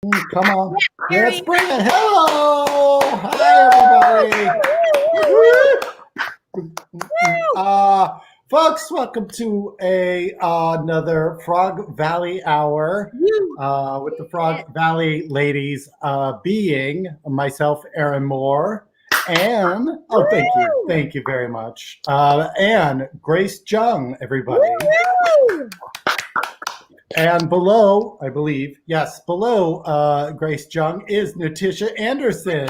Come on. Let's bring it. Hello. Hi, everybody. Folks, welcome to another Frog Valley Hour with the Frog Valley ladies being myself, Erin Mohr, and, thank you very much, and Grace Jung, everybody. And below, I believe, yes, below Grace Jung is Natisha Anderson.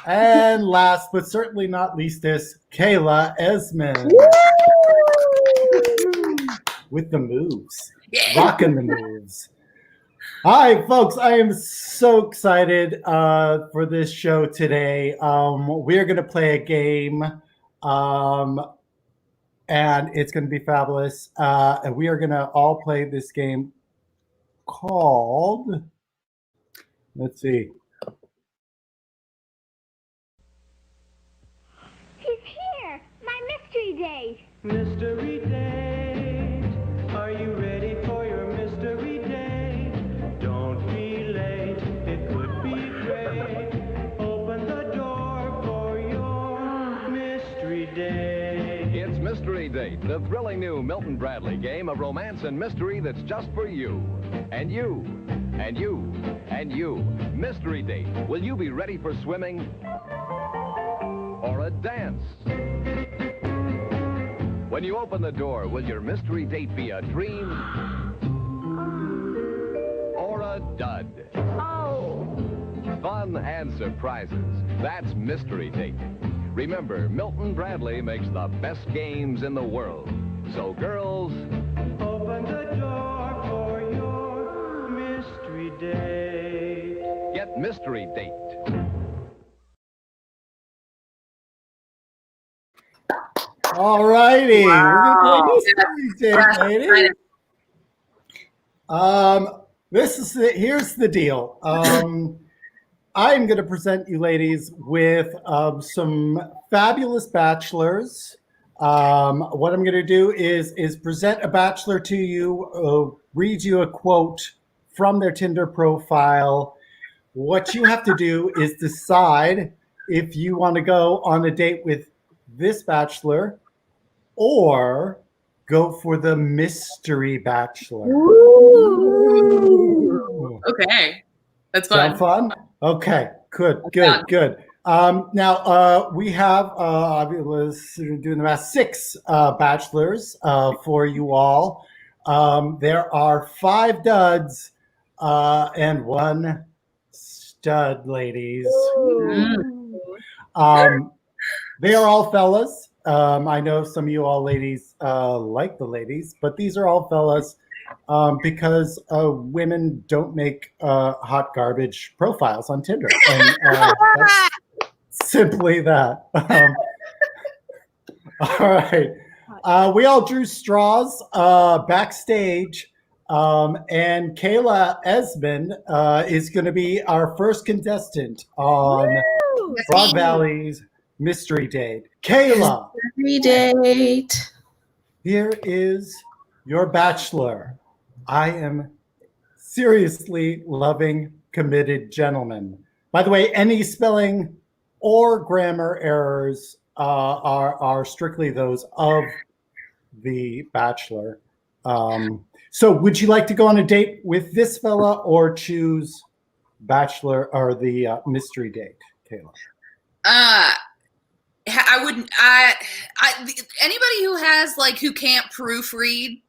And last but certainly not least is Kayla Esmond. With the moves. Rocking the moves. Hi, folks. I am so excited for this show today. We're going to play a game. And it's going to be fabulous. And we are going to all play this game called, let's see. He's here! My mystery date! Mystery date. Are you ready for your mystery date? Don't be late. It could be great. Open the door for your mystery date. It's Mystery Date, the thrilling new Milton Bradley game of romance and mystery that's just for you. And you. And you. And you. Mystery Date. Will you be ready for swimming? Or a dance? When you open the door, will your mystery date be a dream? Or a dud? Oh! Fun and surprises. That's Mystery Date. Remember, Milton Bradley makes the best games in the world. So, girls, Open the door for your mystery date. get Mystery Date. All righty. We're going to play mystery date, lady. Here's the deal. I'm going to present you ladies with some fabulous bachelors. What I'm going to do is present a bachelor to you, read you a quote from their Tinder profile. What you have to do is decide if you want to go on a date with this bachelor or go for the mystery bachelor. Ooh. Okay. That's fun. Sound fun? Okay, good. Now, we have, I was doing the math, 6 bachelors for you all. There are 5 duds and 1 stud, ladies. They are all fellas. I know some of you all ladies like the ladies, but these are all fellas because women don't make hot garbage profiles on Tinder. And that's simply that. All right. We all drew straws backstage. And Kayla Esmond is going to be our first contestant on Frog Valley's Mystery Date. Kayla. Mystery date. Here is your bachelor. I am seriously loving, committed gentleman. By the way, any spelling or grammar errors are strictly those of the bachelor. So would you like to go on a date with this fella or choose bachelor or the mystery date, Kayla? I wouldn't. Anybody who has who can't proofread,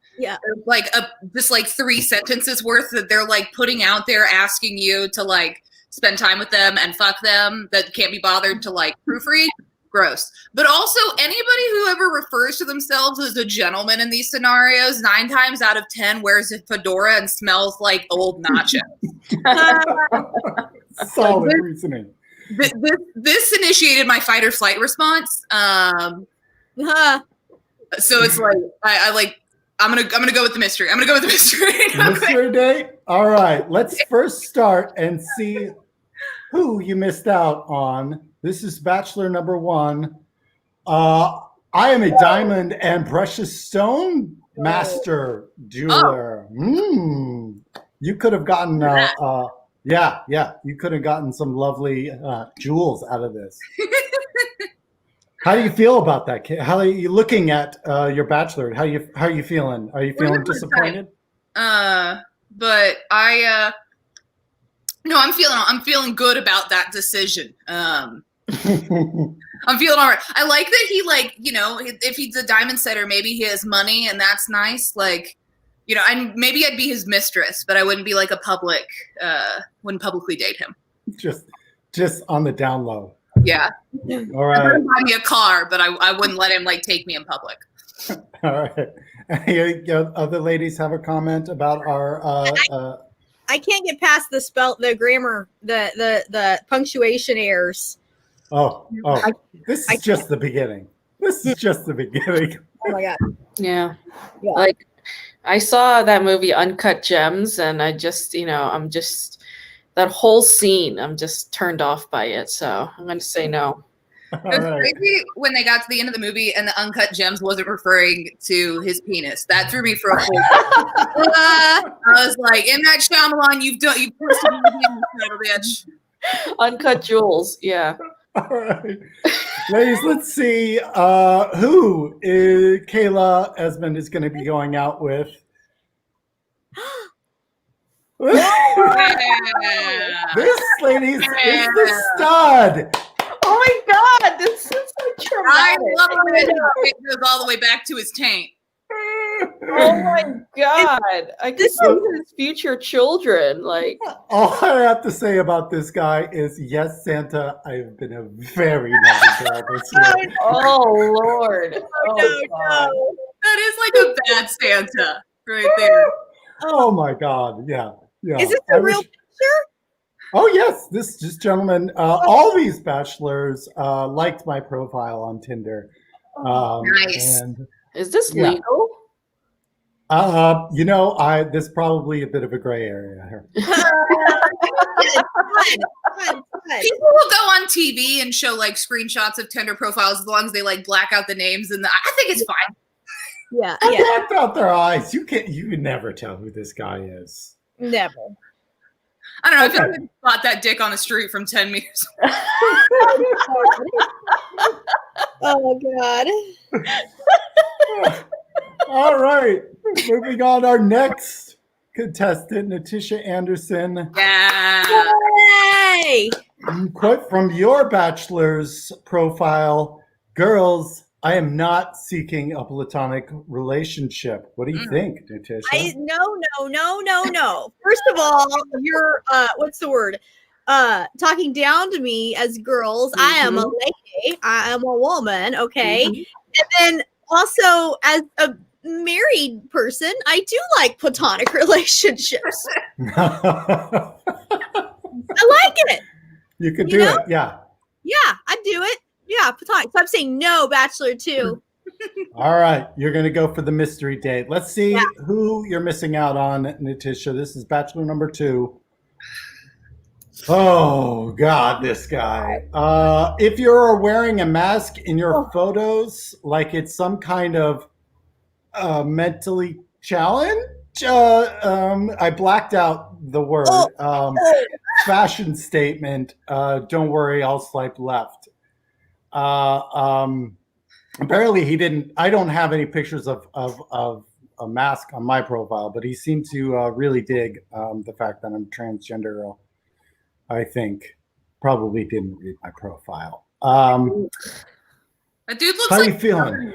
just 3 sentences worth that they're putting out there, asking you to spend time with them and fuck them, that can't be bothered to proofread. Gross. But also anybody who ever refers to themselves as a gentleman in these scenarios, 9 times out of 10 wears a fedora and smells like old nachos. Solid reasoning. This initiated my fight or flight response. So it's I'm gonna go with the mystery. I'm gonna go with the mystery. Mystery date? All right. Let's first start and see who you missed out on. This is bachelor number 1. I am a diamond and precious stone. master jeweler. You could have gotten you could have gotten some lovely jewels out of this. How do you feel about that, Kate? How are you looking at your bachelor? How are you feeling? Are you feeling disappointed? But no, I'm feeling good about that decision. I'm feeling all right. I like that he, like, you know, if he's a diamond setter, maybe he has money, and that's nice. Like, you know, and maybe I'd be his mistress, but I wouldn't be like wouldn't publicly date him. Just on the down low. Yeah. All right. I'd buy me a car, but I wouldn't let him like take me in public. All right. Any other ladies have a comment about our? I can't get past the grammar, the punctuation errors. Oh! This is just the beginning. This is just the beginning. Oh my god. Yeah. Like, I saw that movie Uncut Gems, and I just, I'm just, that whole scene, I'm just turned off by it. So I'm going to say no. It was crazy when they got to the end of the movie and the Uncut Gems wasn't referring to his penis. That threw me for a whole. I was like, "M. Night Shyamalan, you've twisted my penis, little bitch." Uncut Jewels, yeah. All right, ladies, let's see who Kayla Esmond is going to be going out with. This, ladies, is the stud. Oh my god, this is so traumatic. I love it. It goes all the way back to his taint. Oh my god. I can see his future children. Like, all I have to say about this guy is, yes, Santa, I've been a very naughty girl this year. Oh Lord. No. That is like a bad Santa right there. Oh my god, yeah. Is this a real picture? Oh yes, this gentleman. All these bachelors liked my profile on Tinder. Nice. And, is this legal? There's probably a bit of a gray area here. People will go on TV and show like screenshots of Tinder profiles as long as they like black out the names, and I think it's fine. Yeah. Blacked out their eyes. You can never tell who this guy is. Never. I don't know. I feel like I spot that dick on the street from 10 meters away. Oh god. All right. Moving on, our next contestant, Natisha Anderson. Yeah. Yay! Quote from your bachelor's profile: "Girls, I am not seeking a platonic relationship." What do you think, Natisha? No. First of all, you're what's the word? Talking down to me as girls. I am a lady. I am a woman. Okay. And then also, as a married person, I do like platonic relationships. I like it. You could do it. Yeah. Yeah, I do it. Yeah, platonic. So I'm saying no, bachelor too. All right. You're going to go for the mystery date. Let's see who you're missing out on, Natisha. This is bachelor number 2. Oh, God, this guy. If you're wearing a mask in your photos, like it's some kind of mentally challenge, I blacked out the word. Fashion statement. Don't worry, I'll swipe left. Apparently he didn't. I don't have any pictures of a mask on my profile, but he seemed to really dig the fact that I'm transgender. I think probably didn't read my profile. That dude looks how like you feeling?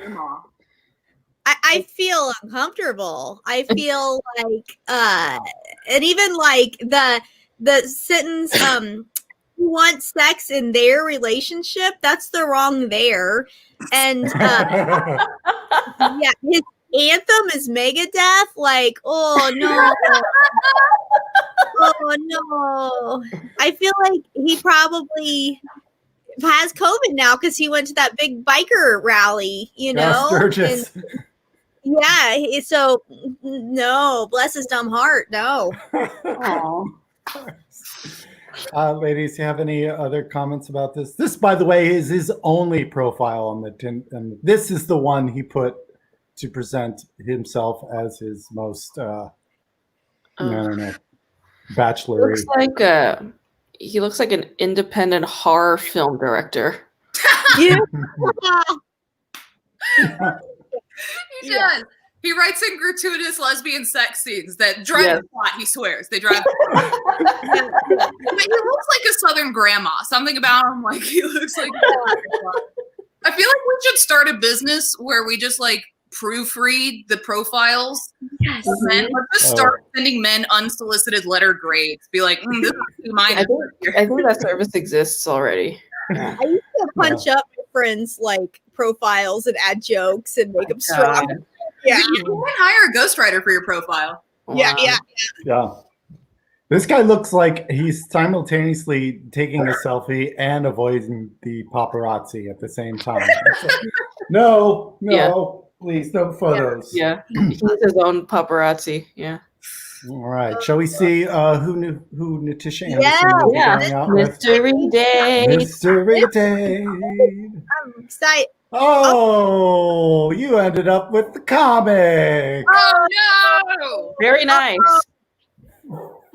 I feel uncomfortable. I feel like and even like the sentence who wants sex in their relationship, that's the wrong there. And yeah, his anthem is Megadeth. Like, oh no. Oh no. I feel like he probably has COVID now because he went to that big biker rally, Sturgis. And, yeah, so no, bless his dumb heart. No. Ladies, you have any other comments about this? This, by the way, is his only profile on the tin. And this is the one he put to present himself as his most, I don't know, bachelor. He looks like an independent horror film director. Yeah. He does. He writes in gratuitous lesbian sex scenes that drive the plot, he swears. They drive the plot. He looks like a Southern grandma. Something about him, like, he looks like... I feel like we should start a business where we just, like, proofread the profiles of men. Let's just start sending men unsolicited letter grades. Be like, this is mine. I think that service exists already. I used to punch up my friends' like profiles and add jokes and make them strong. Yeah, you can hire a ghostwriter for your profile. Yeah. This guy looks like he's simultaneously taking a selfie and avoiding the paparazzi at the same time. Like, no, please, no photos. Yeah, he's his own paparazzi. Yeah. All right. Shall we see who Natisha Anderson will be going out with? Mystery Date. Mystery Date. I'm excited. Oh, you ended up with the comic. Oh no! Very nice.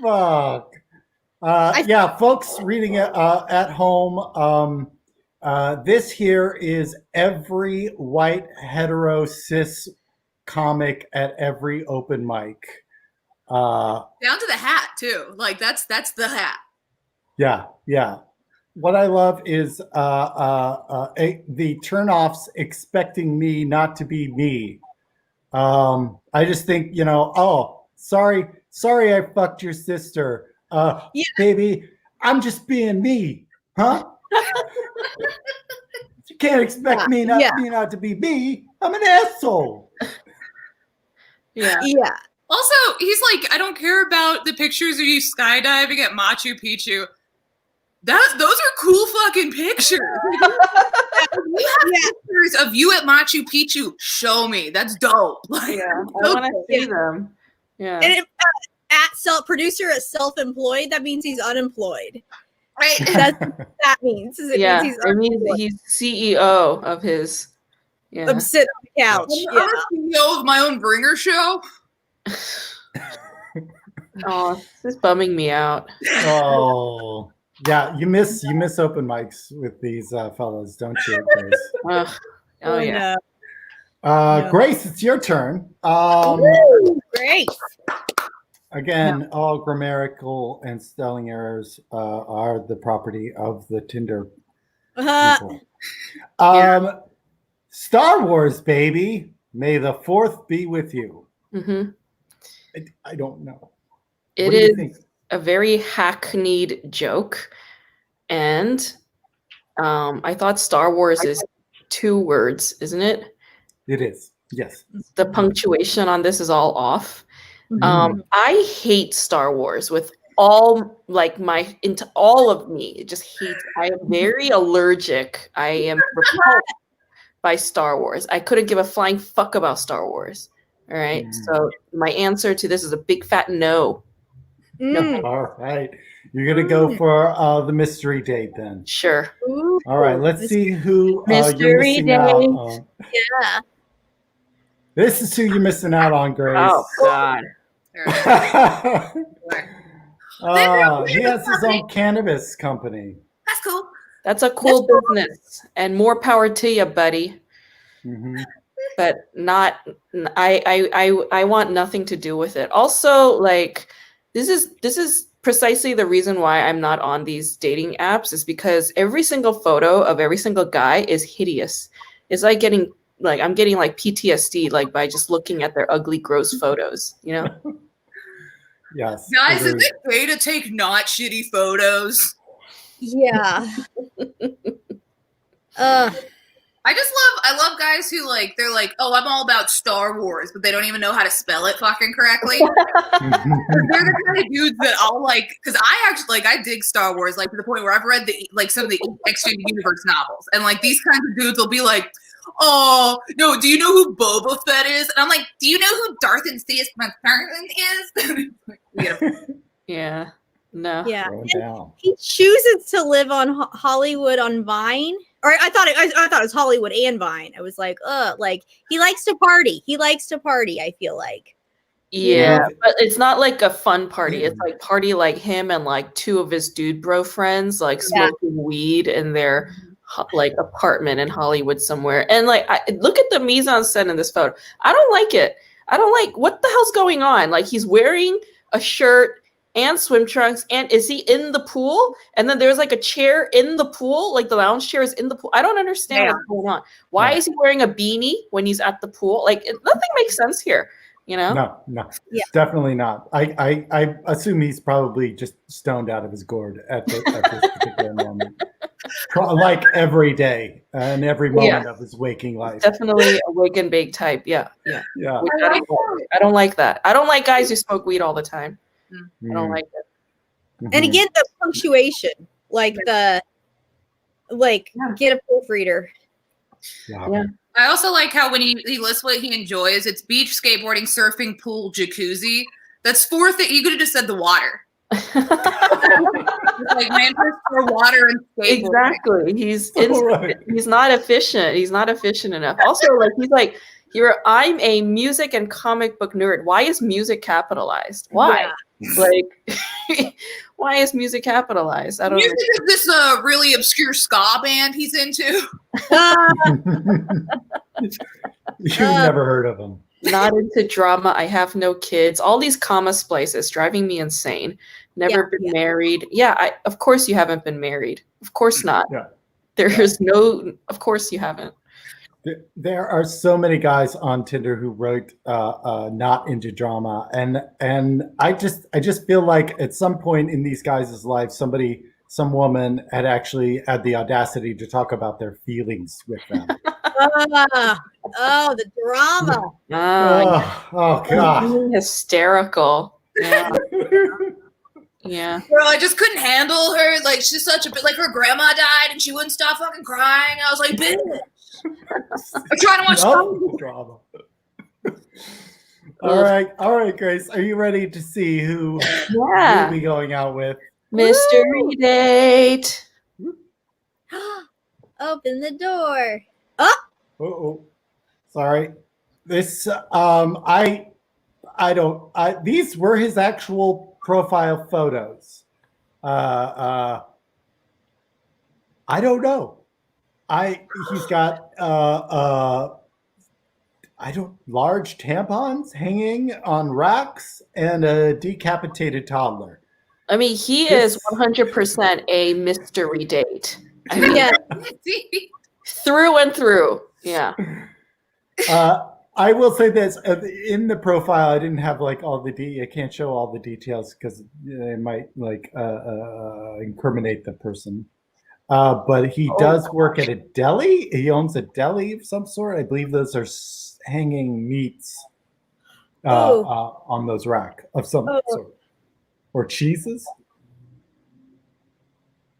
Fuck. Yeah, folks reading it at home. This here is every white hetero cis comic at every open mic. Down to the hat too. Like that's the hat. Yeah. What I love is the turnoffs expecting me not to be me. I just think, sorry I fucked your sister. Baby, I'm just being me, huh? You can't expect me not to be me. I'm an asshole. Yeah. Also, he's like, I don't care about the pictures of you skydiving at Machu Picchu. Those are cool fucking pictures. You have pictures of you at Machu Picchu. Show me. That's dope. Like, I want to see them. Yeah. And producer at self-employed, that means he's unemployed. Right. That's what that means. It means he's CEO of his. Yeah. I'm sitting on the couch. I'm a CEO of my own bringer show. Oh, this is bumming me out. Oh. Yeah, you miss open mics with these fellas, don't you, Grace? Yeah. Grace, it's your turn. Great. Again, all grammatical and spelling errors are the property of the Tinder people. Star Wars, baby. May the 4th be with you. Mm-hmm. I don't know. It is a very hackneyed joke, and I thought Star Wars is 2 words, isn't it? It is. Yes. The punctuation on this is all off. I hate Star Wars with all into all of me. It just hates. I am very allergic. I am repulsed by Star Wars. I couldn't give a flying fuck about Star Wars. All right. So my answer to this is a big fat no. No. All right. You're going to go for the mystery date then. Sure. All right. Let's see who mystery you're missing date. out on. Yeah. This is who you're missing out on, Grace. Oh, God. He has his own cannabis company. That's cool. That's a cool business. And more power to you, buddy. Mm-hmm. But I want nothing to do with it. Also, like, this is precisely the reason why I'm not on these dating apps, is because every single photo of every single guy is hideous. It's like I'm getting like PTSD, like, by just looking at their ugly, gross photos, Yes. Guys, is it okay to take not shitty photos? Yeah. I love guys who they're like, oh, I'm all about Star Wars, but they don't even know how to spell it fucking correctly. They're the kind of dudes that I'll like, because I actually I dig Star Wars, like, to the point where I've read some of the extended universe novels, and like these kinds of dudes will be like, oh no, do you know who Boba Fett is? And I'm like, do you know who Darth Insidious is? Yeah. No. Yeah. He chooses to live on Hollywood on Vine Or I thought it was Hollywood and Vine. I was like, like he likes to party. He likes to party. I feel like. Yeah, but it's not like a fun party. It's like party like him and like two of his dude bro friends like smoking weed in their like apartment in Hollywood somewhere. And like, look at the mise en scène in this photo. I don't like it. I don't like what the hell's going on. Like he's wearing a shirt and swim trunks, and is he in the pool? And then there's like a chair in the pool, like the lounge chair is in the pool. I don't understand what's going on. Why is he wearing a beanie when he's at the pool? Like nothing makes sense here. You know? No, definitely not. I assume he's probably just stoned out of his gourd at this particular moment. Like every day and every moment of his waking life. Definitely a wake and bake type. Yeah. I don't like that. I don't like guys who smoke weed all the time. I don't like it. And again, the punctuation, like get a proofreader. Yeah. I also like how when he lists what he enjoys, it's beach, skateboarding, surfing, pool, jacuzzi. That's four things. You could have just said the water. Like Manchester for water and skateboarding. Exactly. He's not efficient. He's not efficient enough. Also, like he's like, I'm a music and comic book nerd. Why is music capitalized? Why? Like, why is music capitalized? I don't know. Music is this really obscure ska band he's into. You've never heard of him. Not into drama. I have no kids. All these comma splices driving me insane. Never been married. Yeah, of course you haven't been married. Of course not. There's no. Of course you haven't. There are so many guys on Tinder who wrote not into drama, and I just feel like at some point in these guys' lives, some woman had actually had the audacity to talk about their feelings with them. The drama. Oh God. Hysterical. Yeah. Bro, I just couldn't handle her. Like she's such a bit like her grandma died and she wouldn't stop fucking crying. I was like, bitch. I'm trying to watch drama. All right, Grace. Are you ready to see who you'll be going out with? Mystery date. Open the door. Oh, sorry. This these were his actual profile photos. I don't know. He's got large tampons hanging on racks and a decapitated toddler. I mean, he is 100% a mystery date. I mean, through and through. Yeah. I will say this in the profile. I didn't have like all the I can't show all the details because it might like incriminate the person. But he does work at a deli. He owns a deli of some sort. I believe those are hanging meats on those rack of some sort. Or cheeses.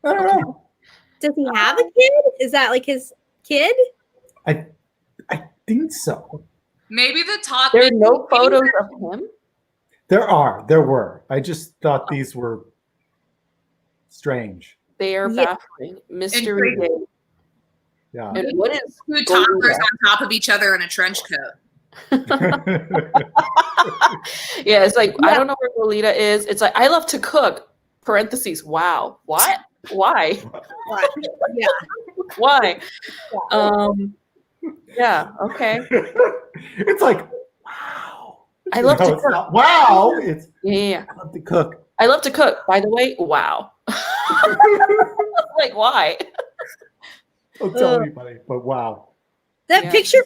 I don't know. Does he have a kid? Is that like his kid? I think so. Maybe the top. There are no photos of him? There were. I just thought these were strange. They are baffling. Mystery date. Yeah. And what is two toddlers on top of each other in a trench coat? Yeah, it's like I don't know where Lolita is. It's like I love to cook. Parentheses. Wow. What? Why? Yeah. Why? Yeah. Okay. It's like wow. I love to cook. Not, wow. It's I love to cook. I love to cook. By the way, wow. Like why? Don't tell anybody, but wow. That picture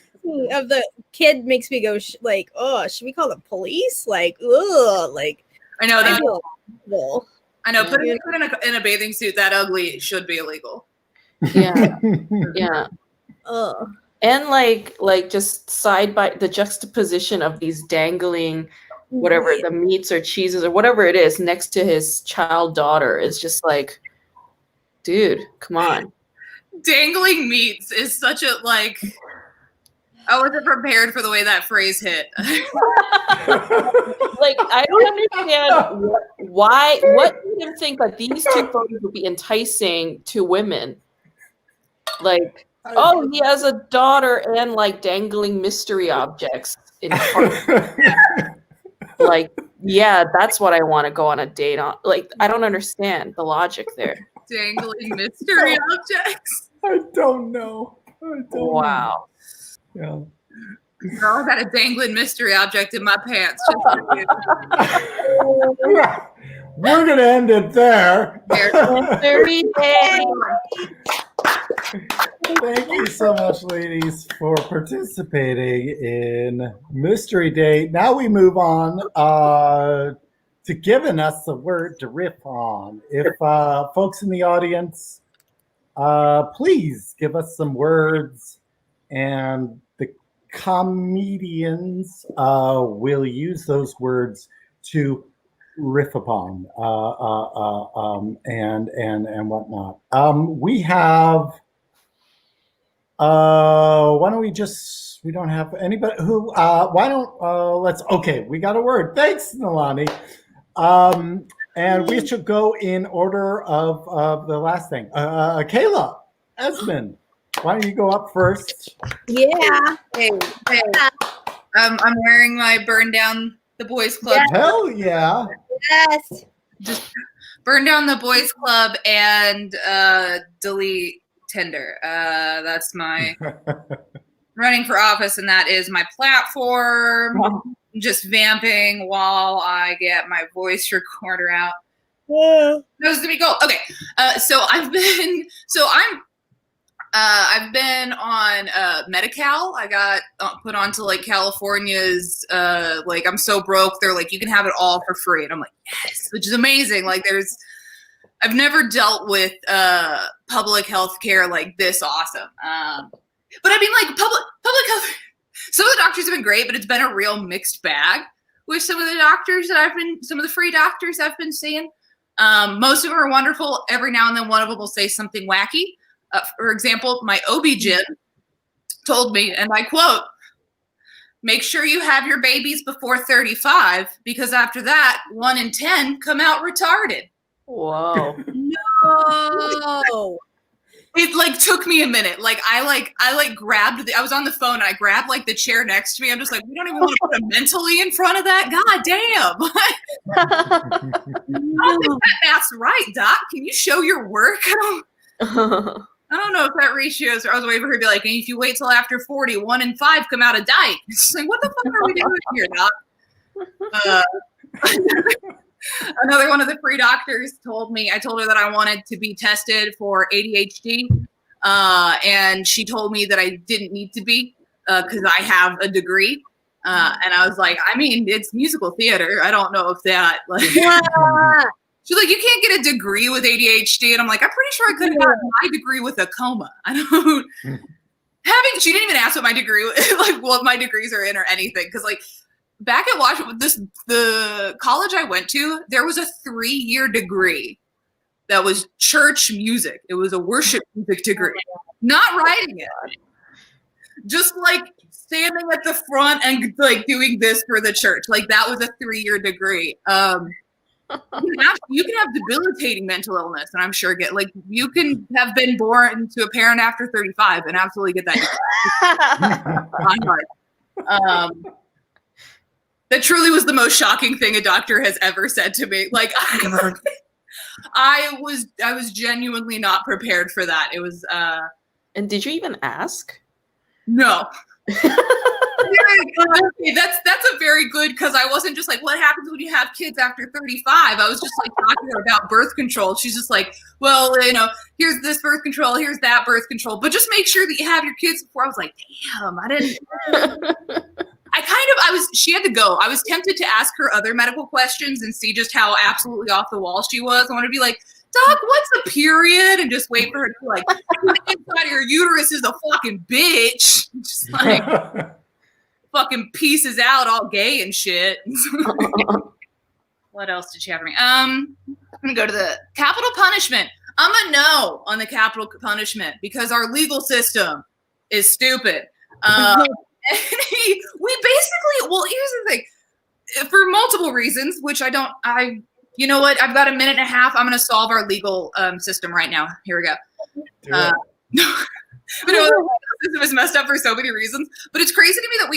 of the kid makes me go like, oh, should we call the police? Like, like. I know that. I know. Yeah. Putting in a bathing suit that ugly should be illegal. Yeah. Yeah. And like just side by the juxtaposition of these dangling whatever the meats or cheeses or whatever it is next to his child daughter is just like, dude, come on. Dangling meats is such a like. I wasn't prepared for the way that phrase hit. Like I don't understand why. What made him think that these two photos would be enticing to women? Like, oh, he has a daughter and like dangling mystery objects in front. Like, yeah, that's what I want to go on a date on. Like, I don't understand the logic there. Dangling mystery objects. I don't know. Wow. Yeah. Girl, I got a dangling mystery object in my pants. Just for you. We're gonna end it there. Mystery date. Thank you so much, ladies, for participating in Mystery Date. Now we move on to giving us a word to riff on. If folks in the audience, please give us some words, and the comedians will use those words to riff upon and whatnot. We have. Why don't we don't have anybody who, why don't, okay, we got a word. Thanks, Nalani. And we should go in order of the last thing. Kayla Esmond, why don't you go up first? Yeah. Hey. I'm wearing my Burn Down the Boys Club. Yes. Hell yeah. Yes. Just burn down the Boys Club and delete Tinder. That's my running for office, and that is my platform. Wow. Just vamping while I get my voice recorder out. Yeah. Nose to be gold. Okay, so I've been on Medi-Cal. I got put onto like California's like I'm so broke. They're like, you can have it all for free, and I'm like, yes, which is amazing. Like I've never dealt with public health care like this awesome. But I mean, like public health. Some of the doctors have been great, but it's been a real mixed bag with some of the doctors some of the free doctors I've been seeing. Most of them are wonderful. Every now and then, one of them will say something wacky. For example, my OB-GYN told me, and I quote, "Make sure you have your babies before 35, because after that, 1 in 10 come out retarded." Whoa. No. It like took me a minute. Like I grabbed I was on the phone and I grabbed like the chair next to me. I'm just like, we don't even want to put a mentally in front of that. God damn. I don't think that math's right, Doc. Can you show your work? I don't know if that ratio is. I was waiting for her to be like, and if you wait till after 40, 1 in 5 come out of dyke. It's like, what the fuck are we doing here, Doc? Another one of the free doctors told her that I wanted to be tested for ADHD. And she told me that I didn't need to be because I have a degree. And I was like, I mean, it's musical theater. I don't know if that like. She's like, you can't get a degree with ADHD. And I'm like, I'm pretty sure I could have gotten my degree with a coma. I don't she didn't even ask what my degree like what my degrees are in or anything. Cause like back at Washington, the college I went to, there was a 3-year degree that was church music. It was a worship music degree. Not writing it. Just like standing at the front and like doing this for the church. Like that was a 3-year degree. You can have debilitating mental illness, and I'm sure you can have been born to a parent after 35 and absolutely get that. That truly was the most shocking thing a doctor has ever said to me. Like I was genuinely not prepared for that. It was And did you even ask? No. Okay, that's a very good, because I wasn't just like, what happens when you have kids after 35? I was just like talking to her about birth control. She's just like, well, here's this birth control, here's that birth control, but just make sure that you have your kids before. I was like, damn, I didn't. She had to go. I was tempted to ask her other medical questions and see just how absolutely off the wall she was. I want to be like, Doc, what's a period? And just wait for her to be like, the inside of your uterus is a fucking bitch. Just like fucking pieces out all gay and shit. What else did she have for me? I'm gonna go to the capital punishment. I'm a no on the capital punishment because our legal system is stupid. We basically, well, here's the thing. For multiple reasons, which you know what? I've got a minute and a half. I'm going to solve our legal system right now. Here we go. You know, the system is messed up for so many reasons. But it's crazy to me that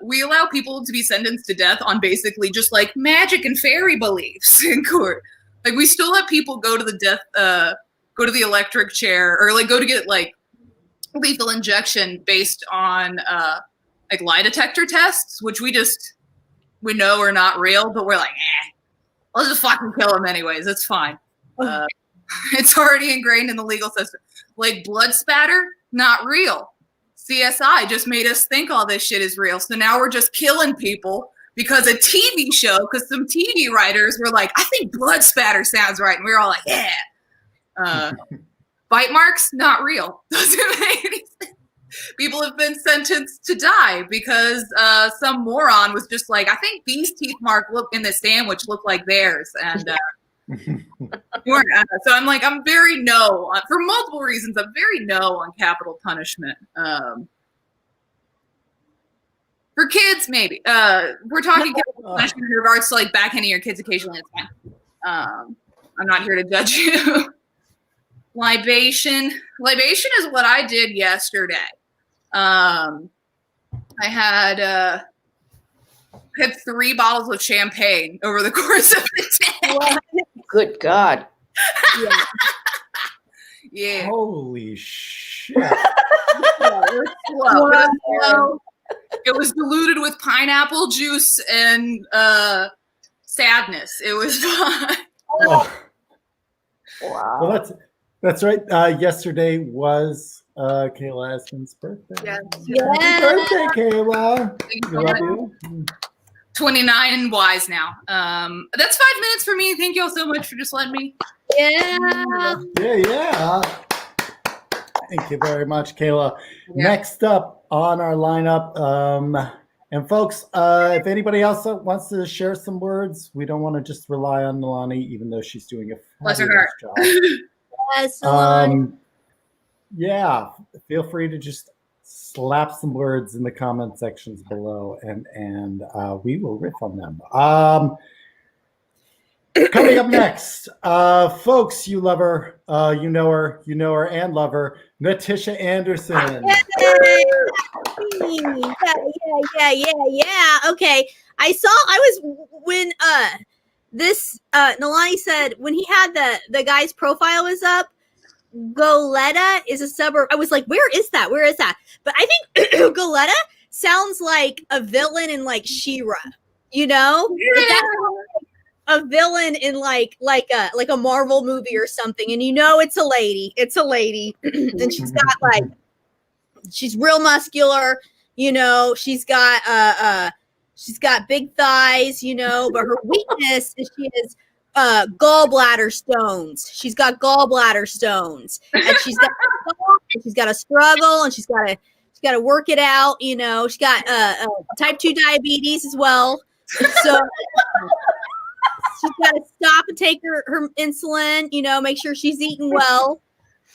we allow people to be sentenced to death on basically just like magic and fairy beliefs in court. Like we still let people go to the go to the electric chair, or like go to get like lethal injection based on like lie detector tests, which we know are not real, but we're like, let's just fucking kill them anyways. It's fine. It's already ingrained in the legal system. Like blood spatter, not real. CSI just made us think all this shit is real. So now we're just killing people because a TV show, because some TV writers were like, I think blood spatter sounds right. And we were all like, yeah. Bite marks, not real. Doesn't make any sense. People have been sentenced to die because some moron was just like, I think these teeth marks look in the sandwich look like theirs. And so I'm like, I'm very no, for multiple reasons, I'm very no on capital punishment. For kids, maybe. We're talking capital punishment in regards to like backhanding your kids occasionally. It's fine. I'm not here to judge you. Libation is what I did yesterday. I had 3 bottles of champagne over the course of the day. Good God. Yeah. Holy shit. It was diluted with pineapple juice and sadness. It was fun. Oh. Wow. Well, that's right. Yesterday was Kayla Esmond's birthday. Yes. Happy birthday, Kayla. Thank We love you. 29 and wise now. That's 5 minutes for me. Thank you all so much for just letting me. Yeah. Yeah. Thank you very much, Kayla. Yeah. Next up on our lineup, and folks, if anybody else wants to share some words, we don't want to just rely on Nalani, even though she's doing a Bless her fabulous heart. job. Yeah, feel free to just slap some words in the comment sections below, and we will riff on them. Coming up next, folks, you love her, you know her and love her, Natisha Anderson. Yeah. Okay. When Nalani said when he had the guy's profile was up, Goleta is a suburb. I was like, where is that? But I think Goleta sounds like a villain in like She-Ra, you know? Like that's a villain in like a Marvel movie or something, and you know it's a lady. And she's real muscular, you know, she's got big thighs, you know, but her weakness is she has gallbladder stones. She's got gallbladder stones, and she's got a struggle, and she's got to work it out, you know. She's got type 2 diabetes as well, so she's got to stop and take her insulin, you know, make sure she's eating well.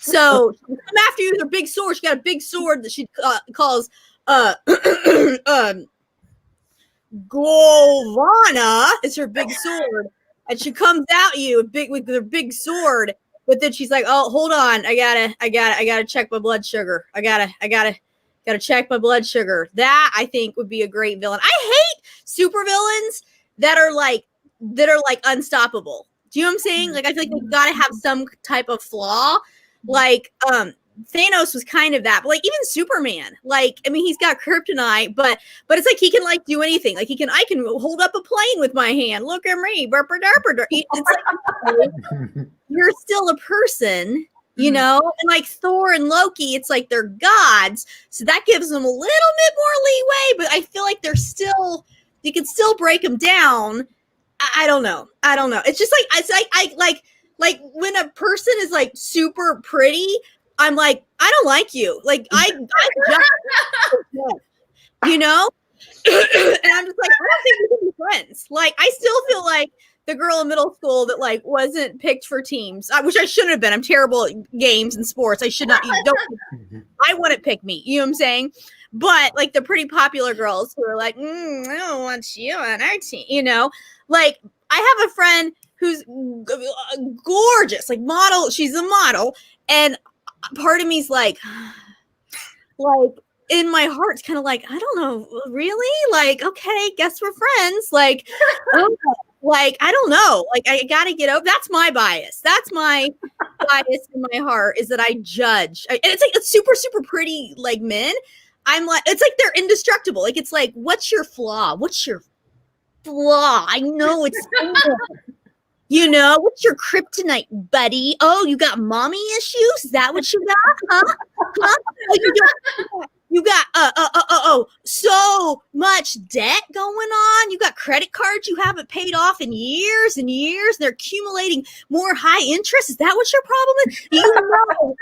So she'll come after you with her big sword. She got a big sword that she calls Govana is her big sword, and she comes at you with her big sword. But then she's like, "Oh, hold on, I gotta check my blood sugar. I gotta check my blood sugar." That I think would be a great villain. I hate super villains that are like unstoppable. Do you know what I'm saying? Like I feel like they gotta have some type of flaw. Like Thanos was kind of that, but like even Superman, like I mean he's got kryptonite, but it's like he can like do anything. Like I can hold up a plane with my hand. Look at me. It's like you're still a person, you know? And like Thor and Loki, it's like they're gods. So that gives them a little bit more leeway, but I feel like you can still break them down. I don't know. It's just like when a person is like super pretty, I'm like, I don't like you. Like I you know? And I'm just like, I don't think we can be friends. Like I still feel like the girl in middle school that like wasn't picked for teams, which I shouldn't have been. I'm terrible at games and sports. I should not. I wouldn't pick me. You know what I'm saying? But like the pretty popular girls who are like, I don't want you on our team. You know, like I have a friend who's gorgeous, like model. She's a model, and part of me's like in my heart, it's kind of like, I don't know, really? Like, okay, guess we're friends. Like, oh, like, I don't know. Like, I gotta get over. That's my bias. That's my bias in my heart, is that I judge. And it's like, it's super, super pretty, like, men. I'm like, it's like they're indestructible. Like, it's like, what's your flaw? What's your flaw? I know it's you know, what's your kryptonite, buddy? Oh, you got mommy issues? Is that what you got? Huh? Oh, you got so much debt going on. You got credit cards you haven't paid off in years and years. They're accumulating more high interest. Is that what your problem is? You know,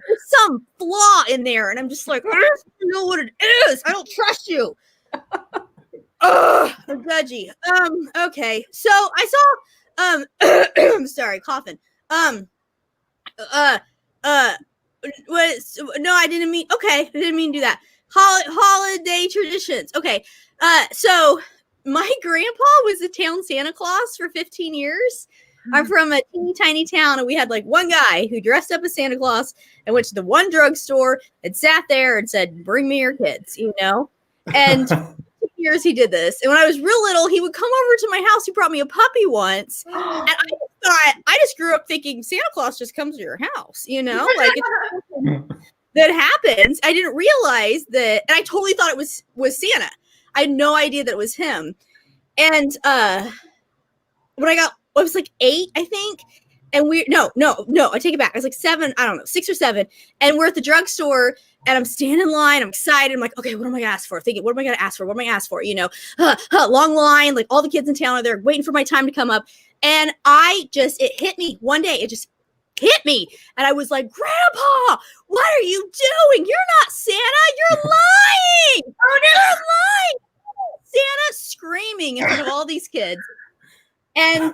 there's some flaw in there, and I'm just like, I don't know what it is. I don't trust you. I'm judgy. Okay. So I saw sorry, coughing. No, I didn't mean, okay, I didn't mean to do that. Holiday traditions. Okay. So my grandpa was the town Santa Claus for 15 years. I'm from a teeny tiny town, and we had like one guy who dressed up as Santa Claus and went to the one drugstore and sat there and said, "Bring me your kids," you know? And years he did this, and when I was real little, he would come over to my house. He brought me a puppy once, and I just grew up thinking Santa Claus just comes to your house, you know, like that happens. I didn't realize that, and I totally thought it was Santa. I had no idea that it was him. And when I was like 8, I think, and no, I take it back. I was like 7, I don't know, 6 or 7, and we're at the drugstore. And I'm standing in line. I'm excited. I'm like, okay, what am I going to ask for? Thinking, what am I going to ask for? What am I going to ask for? You know, long line. Like all the kids in town are there waiting for my time to come up. And it hit me one day. It just hit me. And I was like, Grandpa, what are you doing? You're not Santa. You're lying. Oh, no. You're lying. Santa screaming in front of all these kids. And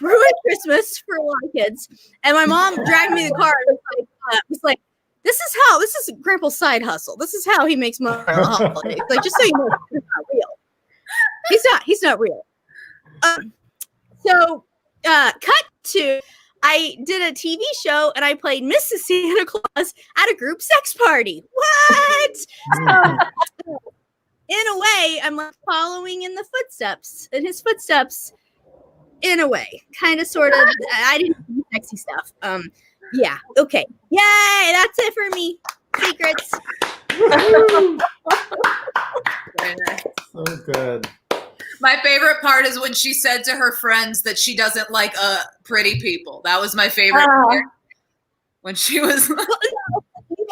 ruined Christmas for a lot of kids. And my mom dragged me to the car and was like, this is Grandpa's side hustle. This is how he makes money on the holidays. Like, just so you know, he's not real. He's not real. So, cut to, I did a TV show and I played Mrs. Santa Claus at a group sex party. What? So, in a way, I'm like following in his footsteps, in a way, kind of, sort of. I didn't do sexy stuff. Yeah. Okay. Yay! That's it for me. Secrets. So good. My favorite part is when she said to her friends that she doesn't like pretty people. That was my favorite part. When she was You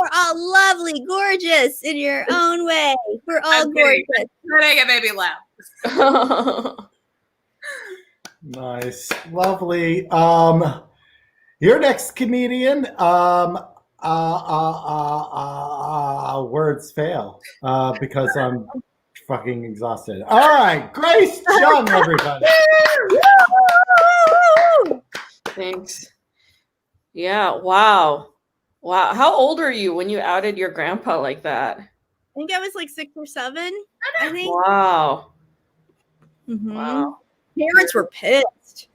are all lovely, gorgeous in your own way. We're all gorgeous. Make it made me laugh. Nice. Lovely. Your next comedian, words fail because I'm fucking exhausted. All right, Grace Jung, everybody. Thanks. Yeah. Wow. How old are you when you outed your grandpa like that? I think I was like 6 or 7. I think. Wow. Mm-hmm. Wow. Parents were pissed.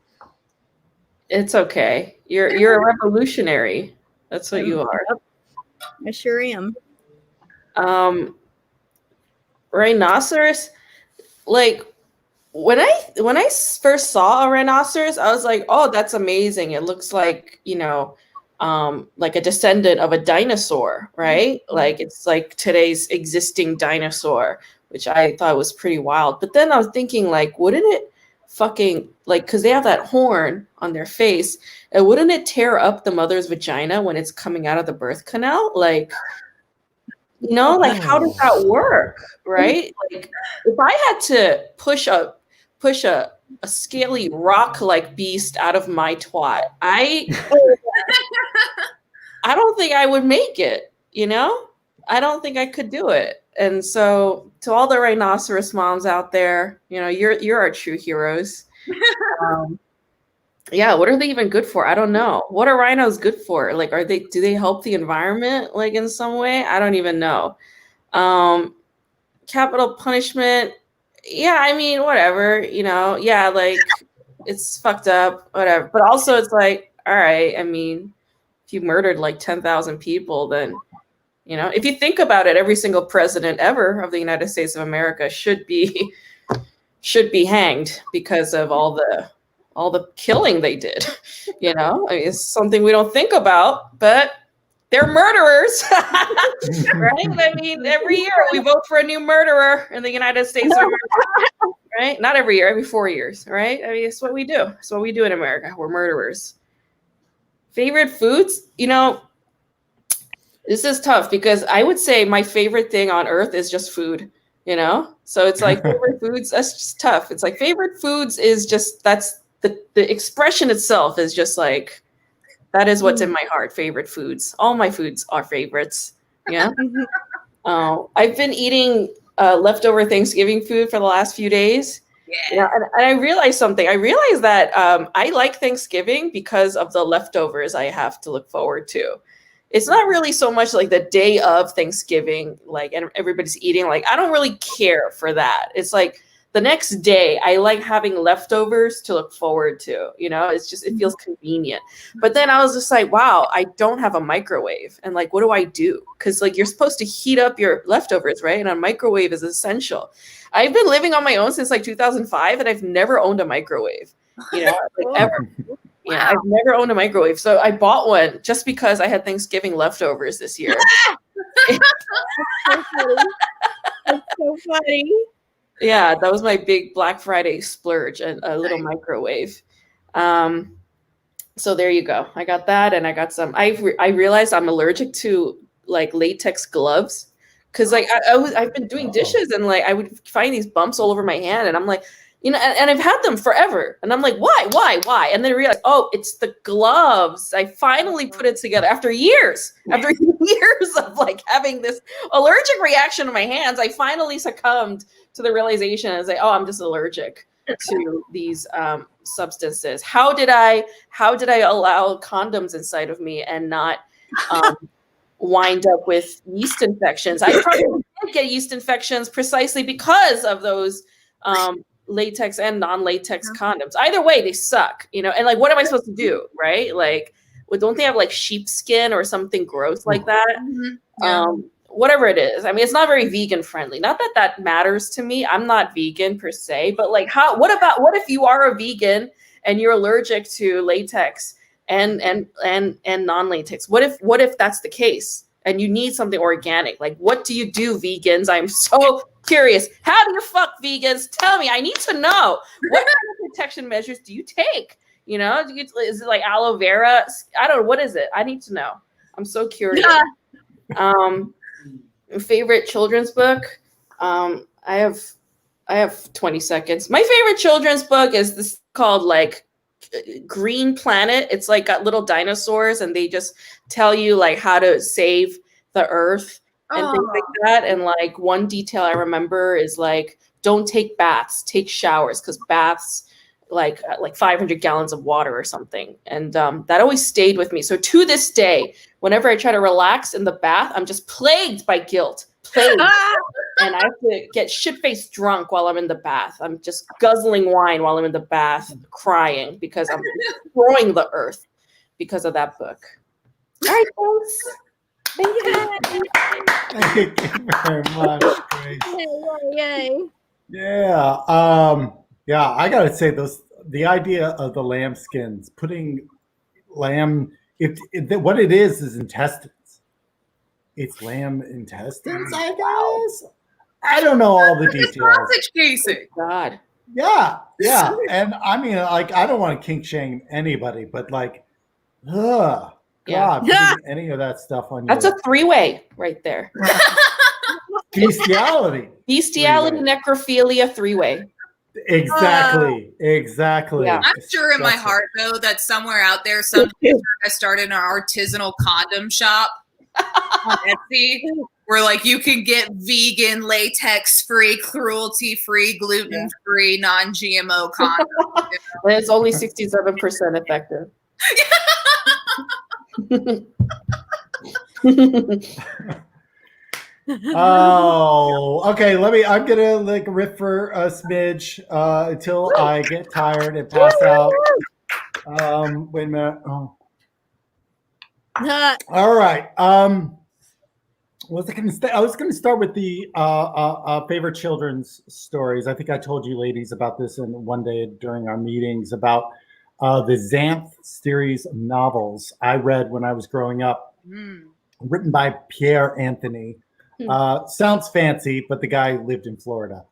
It's okay. You're a revolutionary. That's what you are. I sure am. Rhinoceros, like when I first saw a rhinoceros, I was like, oh, that's amazing. It looks like, like a descendant of a dinosaur, right? Like it's like today's existing dinosaur, which I thought was pretty wild. But then I was thinking, like, wouldn't it fucking, like, because they have that horn on their face, and wouldn't it tear up the mother's vagina when it's coming out of the birth canal? Like, like how does that work, right? Like if I had to push a scaly rock-like beast out of my twat, I don't think I would make it, I don't think I could do it. And so to all the rhinoceros moms out there, you're our true heroes. Yeah, what are they even good for? I don't know. What are rhinos good for? Like, do they help the environment, like, in some way? I don't even know. Capital punishment. Yeah, I mean, whatever, like, it's fucked up, whatever. But also it's like, all right, I mean, if you murdered like 10,000 people, then, if you think about it, every single president ever of the United States of America should be hanged because of all the killing they did. I mean, it's something we don't think about, but they're murderers, right? I mean, every year we vote for a new murderer in the United States of America, right? Not every year, every 4 years, right? I mean, it's what we do. It's what we do in America. We're murderers. Favorite foods? This is tough because I would say my favorite thing on earth is just food, So it's like favorite foods, that's just tough. It's like favorite foods is just, that's the expression itself is just like, that is what's in my heart, favorite foods. All my foods are favorites. Yeah. I've been eating leftover Thanksgiving food for the last few days. Yeah. And I realized something. I realized that I like Thanksgiving because of the leftovers I have to look forward to. It's not really so much like the day of Thanksgiving, like, and everybody's eating. Like, I don't really care for that. It's like the next day, I like having leftovers to look forward to. It's just, it feels convenient. But then I was just like, wow, I don't have a microwave. And like, what do I do? Because like, you're supposed to heat up your leftovers, right? And a microwave is essential. I've been living on my own since like 2005, and I've never owned a microwave, like ever. Yeah, I've never owned a microwave. So I bought one just because I had Thanksgiving leftovers this year. That's so funny. Yeah, that was my big Black Friday splurge, a little microwave. So there you go. I got that, and I got some. I realized I'm allergic to like latex gloves because like I've been doing dishes, and like I would find these bumps all over my hand, and I'm like, and I've had them forever, and I'm like, why? And then I realized, oh, it's the gloves. I finally put it together after years of like having this allergic reaction to my hands. I finally succumbed to the realization. I was like, oh, I'm just allergic to these substances. How did I allow condoms inside of me and not wind up with yeast infections? I probably did get yeast infections precisely because of those latex and non-latex condoms. Either way, they suck, and like, what am I supposed to do, right? Like, well, don't they have like sheepskin or something gross like that? Mm-hmm. Yeah. Whatever it is. I mean, it's not very vegan friendly. Not that that matters to me. I'm not vegan per se, but like, what if you are a vegan and you're allergic to latex and non-latex? What if that's the case and you need something organic? Like, what do you do, vegans? I'm so curious. How do you fuck vegans? Tell me. I need to know. What kind of protection measures do you take? Is it like aloe vera? I don't know. What is it? I need to know. I'm so curious. Yeah. Favorite children's book? I have 20 seconds. My favorite children's book is this called like Green Planet. It's like got little dinosaurs, and they just tell you like how to save the earth and things like that. And like one detail I remember is like, don't take baths, take showers, because baths like 500 gallons of water or something. And that always stayed with me. So to this day, whenever I try to relax in the bath, I'm just plagued by guilt. And I have to get shit-faced drunk while I'm in the bath. I'm just guzzling wine while I'm in the bath, crying because I'm destroying the earth because of that book. All right, folks. Thank you. Thank you very much, Grace. Yay. Yeah. Yeah, I gotta say the idea of the lamb skins, putting lamb, what it is intestines. It's lamb intestines, I guess. I don't know all the details. Sausage casing. God. Yeah. And I mean, like, I don't want to kink shame anybody, but like, God, putting any of that stuff on you. That's a three-way right there. Bestiality. Bestiality, necrophilia, three-way. Exactly. Yeah. I'm sure in my heart, though, that somewhere out there, some has started an artisanal condom shop on Etsy, where like you can get vegan, latex-free, cruelty-free, gluten-free, non-GMO condoms. And it's only 67% effective. Oh, okay. I'm gonna like riff for a smidge until I get tired and pass out. Wait a minute. All right. Was I going to I was going to start with the favorite children's stories. I think I told you ladies about this in one day during our meetings about the Xanth series of novels I read when I was growing up, written by Pierre Anthony. Sounds fancy, but the guy lived in Florida.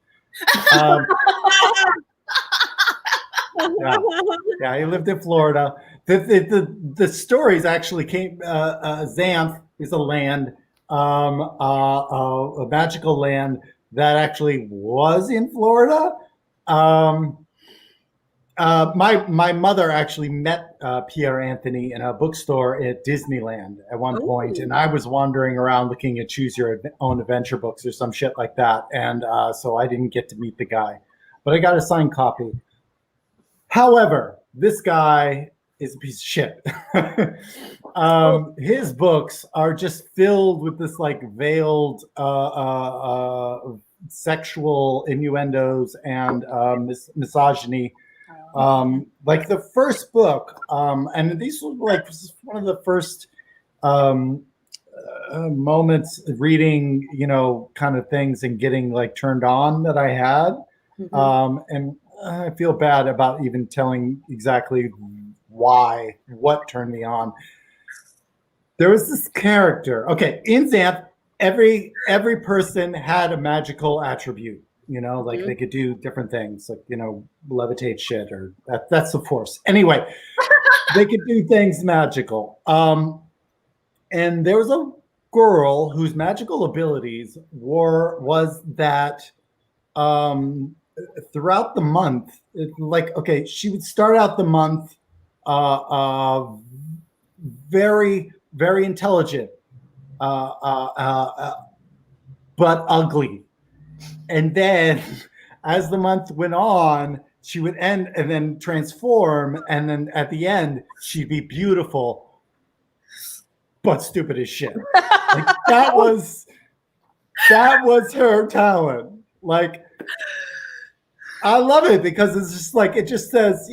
Yeah, he lived in Florida. The stories actually came. Xanth is a land, a magical land that actually was in Florida. My mother actually met Pierre Anthony in a bookstore at Disneyland at one point, and I was wandering around looking at choose your own adventure books or some shit like that, and so I didn't get to meet the guy, but I got a signed copy. However, this guy is a piece of shit. His books are just filled with this like veiled sexual innuendos and misogyny. Like the first book, and these were like one of the first moments reading, kind of things and getting like turned on that I had. And I feel bad about even telling exactly what turned me on. There was this character. Okay, in Xanth, every person had a magical attribute. Like they could do different things, like levitate shit, or that's the force. Anyway, they could do things magical. And there was a girl whose magical abilities was that throughout the month, she would start out the month very, very intelligent, but ugly. And then as the month went on, she would end and then transform. And then at the end, she'd be beautiful, but stupid as shit. Like that was her talent. Like, I love it because it's just like, it just says,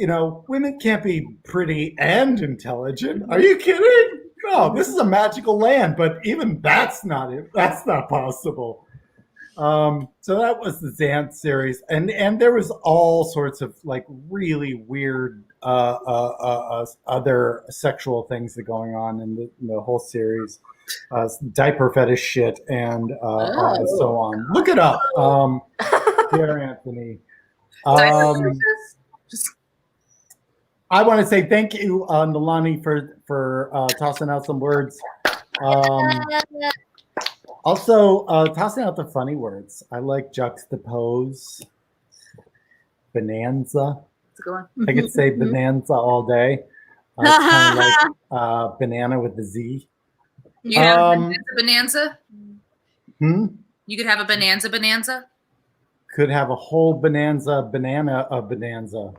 women can't be pretty and intelligent. Are you kidding? No, this is a magical land, but even that's not it. That's not possible. So that was the Xanth series. And there was all sorts of like really weird other sexual things that are going on in the whole series. Diaper fetish shit and so on. Look it up. Pierre Anthony. I want to say thank you, Nalani, for tossing out some words. Also, tossing out the funny words. I like juxtapose, bonanza. That's a good one. I could say bonanza all day. It's kind of like banana with the Z. You could have a bonanza? You could have a bonanza? Could have a whole banana of bonanza.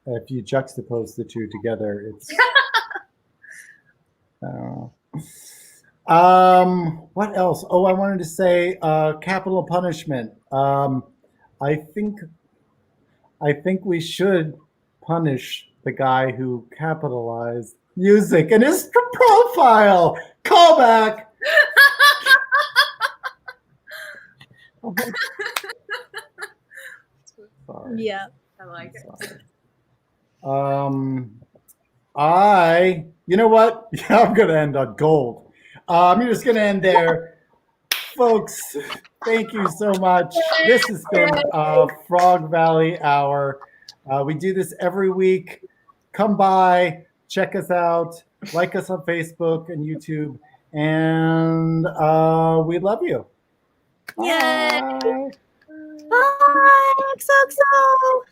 If you juxtapose the two together, it's what else? I wanted to say capital punishment. I think we should punish the guy who capitalized music in his profile. Call back. Sorry. Yeah, I like it. You know what? Yeah, I'm gonna end on gold. I'm just gonna end there, folks. Thank you so much. This has been Frog Valley Hour. We do this every week. Come by, check us out, like us on Facebook and YouTube, and we love you. Yay! Bye. Bye. XOXO.